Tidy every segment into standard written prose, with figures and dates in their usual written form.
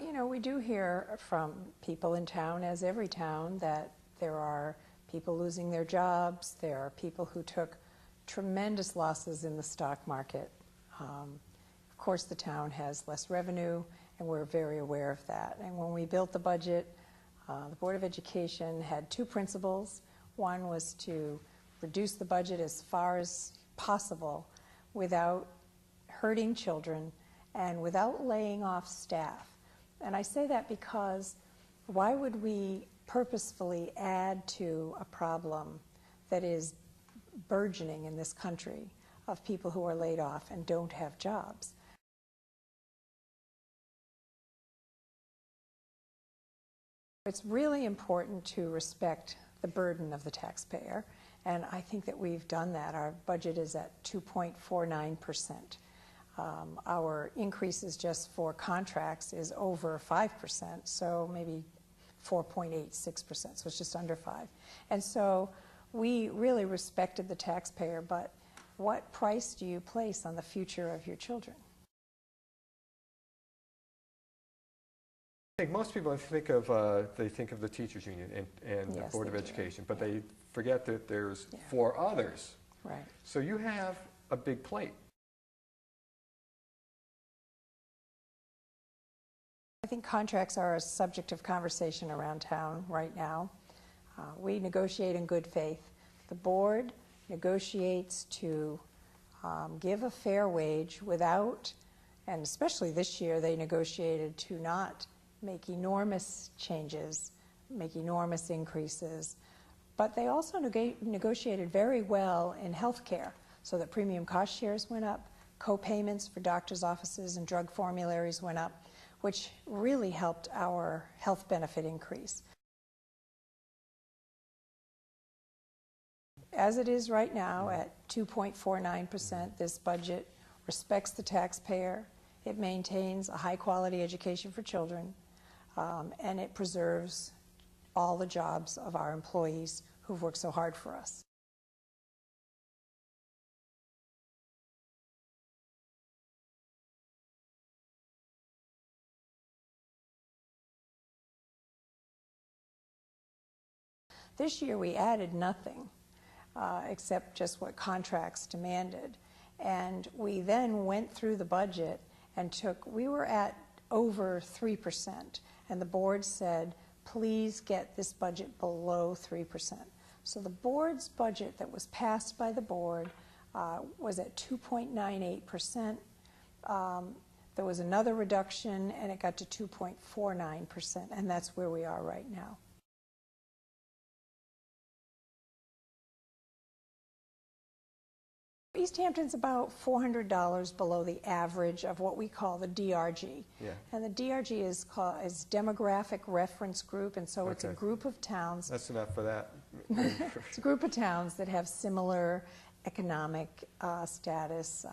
you know, we do hear from people in town, as every town, that there are people losing their jobs. There are people who took tremendous losses in the stock market. Of course, the town has less revenue, and we're very aware of that. And when we built the budget, the Board of Education had two principles. One was to reduce the budget as far as possible without hurting children and without laying off staff. And I say that because why would we purposefully add to a problem that is burgeoning in this country of people who are laid off and don't have jobs? It's really important to respect the burden of the taxpayer, and I think that we've done that. Our budget is at 2.49%. Our increases just for contracts is over 5%, so maybe 4.86%, so it's just under 5. And so we really respected the taxpayer, but what price do you place on the future of your children? I think most people think of the teachers union and Yes, the Board of they do. Education, but they forget that there's 4 others. Right. So you have a big plate. I think contracts are a subject of conversation around town right now. We negotiate in good faith. The board negotiates to give a fair wage without, and especially this year, they negotiated to not make enormous changes, make enormous increases, but they also negotiated very well in health care, so that premium cost shares went up, co-payments for doctors' offices and drug formularies went up, which really helped our health benefit increase. As it is right now at 2.49%, this budget respects the taxpayer, it maintains a high-quality education for children, and it preserves all the jobs of our employees who've worked so hard for us. This year we added nothing except just what contracts demanded. And we then went through the budget and we were at over 3%. And the board said, please get this budget below 3%. So the board's budget that was passed by the board was at 2.98%. There was another reduction and it got to 2.49%, and that's where we are right now. East Hampton's about $400 below the average of what we call the DRG. Yeah. And the DRG is Demographic Reference Group, and so it's a group of towns. That's enough for that. It's a group of towns that have similar economic status,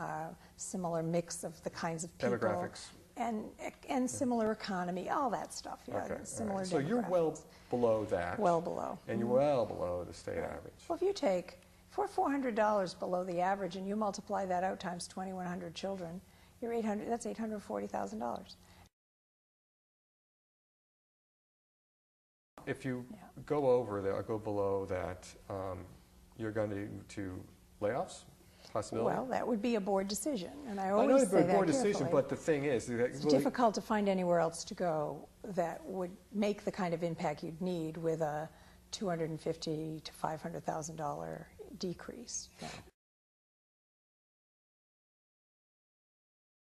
similar mix of the kinds of people. Demographics. And similar economy, all that stuff. Yeah, Okay. similar Right. So you're well below that. Well below. And you're well below the state average. Well, if you take, if we're $400 below the average and you multiply that out times 2,100 children, you're that's $840,000. If you go over that or go below that, you're going to layoffs? Possibility? Well, that would be a board decision, and I I know always it's say a that board decision, carefully. but the thing is that It's difficult to find anywhere else to go that would make the kind of impact you'd need with a $250,000 to $500,000 decrease. Yeah.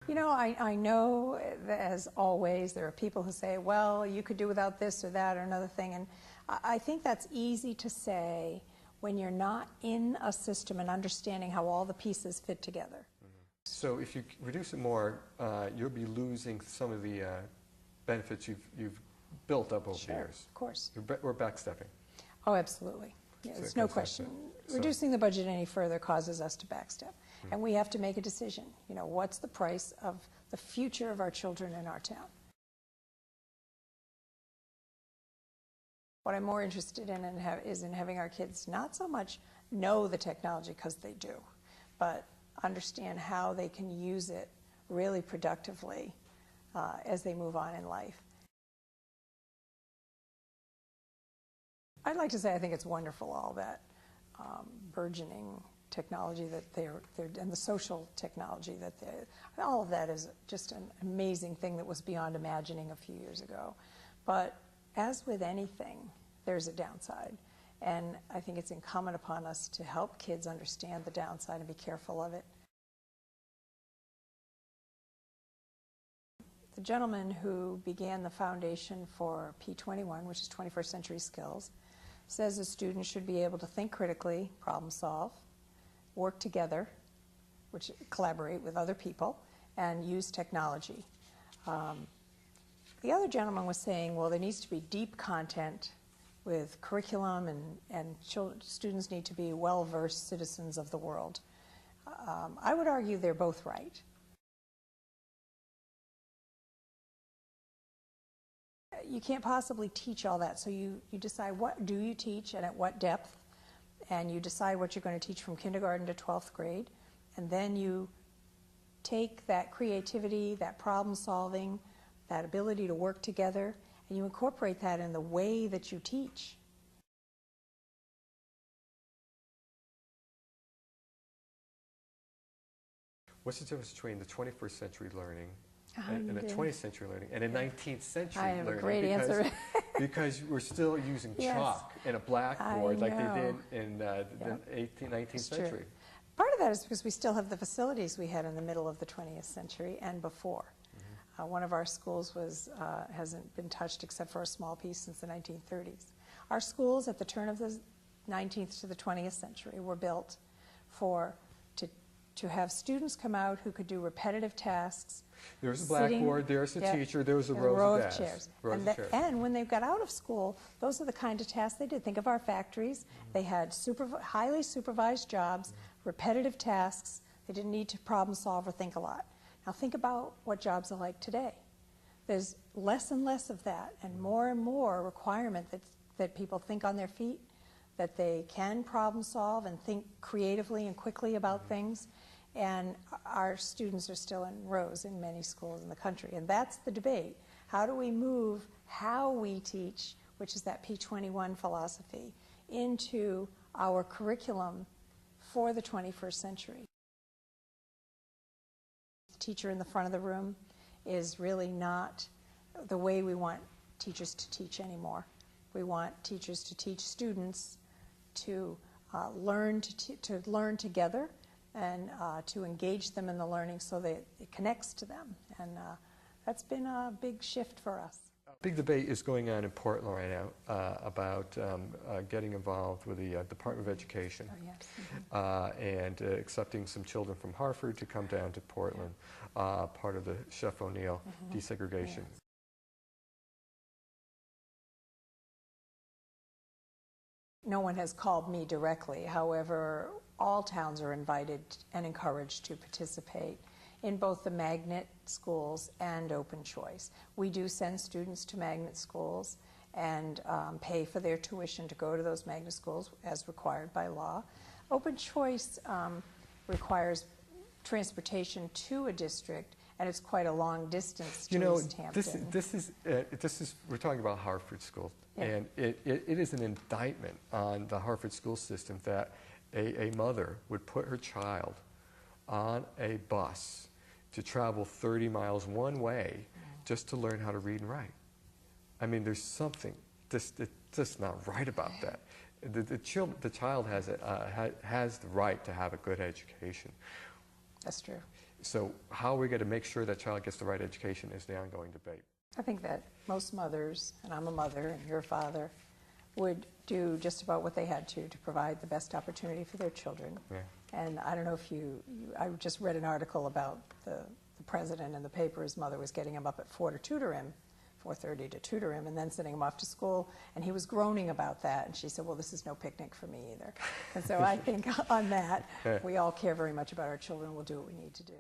You know, I know that, as always, there are people who say, well, you could do without this or that or another thing, and I think that's easy to say when you're not in a system and understanding how all the pieces fit together. Mm-hmm. So if you reduce it more, you'll be losing some of the benefits you've built up over the years. Of course. We're backstepping. Oh, absolutely. Yeah, So there's no question. So Reducing the budget any further causes us to backstep. And we have to make a decision. You know, what's the price of the future of our children in our town? What I'm more interested in is in having our kids not so much know the technology, because they do, but understand how they can use it really productively as they move on in life. I'd like to say I think it's wonderful, all that burgeoning technology that and the social technology that all of that is just an amazing thing that was beyond imagining a few years ago. But as with anything, there's a downside. And I think it's incumbent upon us to help kids understand the downside and be careful of it. The gentleman who began the foundation for P21, which is 21st Century Skills, says a student should be able to think critically, problem solve, work together, which collaborate with other people, and use technology. The other gentleman was saying, well, there needs to be deep content with curriculum, and students need to be well-versed citizens of the world. I would argue they're both right. You can't possibly teach all that, so you decide what do you teach and at what depth, and you decide what you're going to teach from kindergarten to 12th grade, and then you take that creativity, that problem solving, that ability to work together, and you incorporate that in the way that you teach. What's the difference between the 21st century learning and the 20th century learning and the 19th century learning? I have a great answer. Because we're still using chalk and a blackboard like they did in the 19th century. Part of that is because we still have the facilities we had in the middle of the 20th century and before. One of our schools hasn't been touched except for a small piece since the 1930s. Our schools at the turn of the 19th to the 20th century were built to have students come out who could do repetitive tasks. There's a blackboard, there's a teacher, there was a row of chairs. And when they got out of school, those are the kind of tasks they did. Think of our factories. They had highly supervised jobs, repetitive tasks. They didn't need to problem solve or think a lot. Now think about what jobs are like today. There's less and less of that, and more requirement that people think on their feet, that they can problem solve and think creatively and quickly about things. And our students are still in rows in many schools in the country. And that's the debate. How do we move how we teach, which is that P21 philosophy, into our curriculum for the 21st century? The teacher in the front of the room is really not the way we want teachers to teach anymore. We want teachers to teach students to learn together and to engage them in the learning so that it connects to them. And that's been a big shift for us. Big debate is going on in Portland right now about getting involved with the Department of Education and accepting some children from Hartford to come down to Portland, part of the Chef O'Neill desegregation. Yes. No one has called me directly. However, all towns are invited and encouraged to participate in both the magnet schools and open choice. We do send students to magnet schools and pay for their tuition to go to those magnet schools as required by law. Open choice requires transportation to a district, and it's quite a long distance to East Hampton. This is we're talking about Hartford schools, and it is an indictment on the Hartford school system that a mother would put her child on a bus to travel 30 miles one way just to learn how to read and write. I mean, there's something just not right about that. The child has the right to have a good education. That's true. So how are we going to make sure that child gets the right education is the ongoing debate. I think that most mothers, and I'm a mother and you're a father, would do just about what they had to provide the best opportunity for their children. Yeah. And I don't know if I just read an article about the president in the paper. His mother was getting him up at 4 to tutor him, 4:30 to tutor him, and then sending him off to school, and he was groaning about that, and she said, well, this is no picnic for me either. And so I think on that, we all care very much about our children. We'll do what we need to do.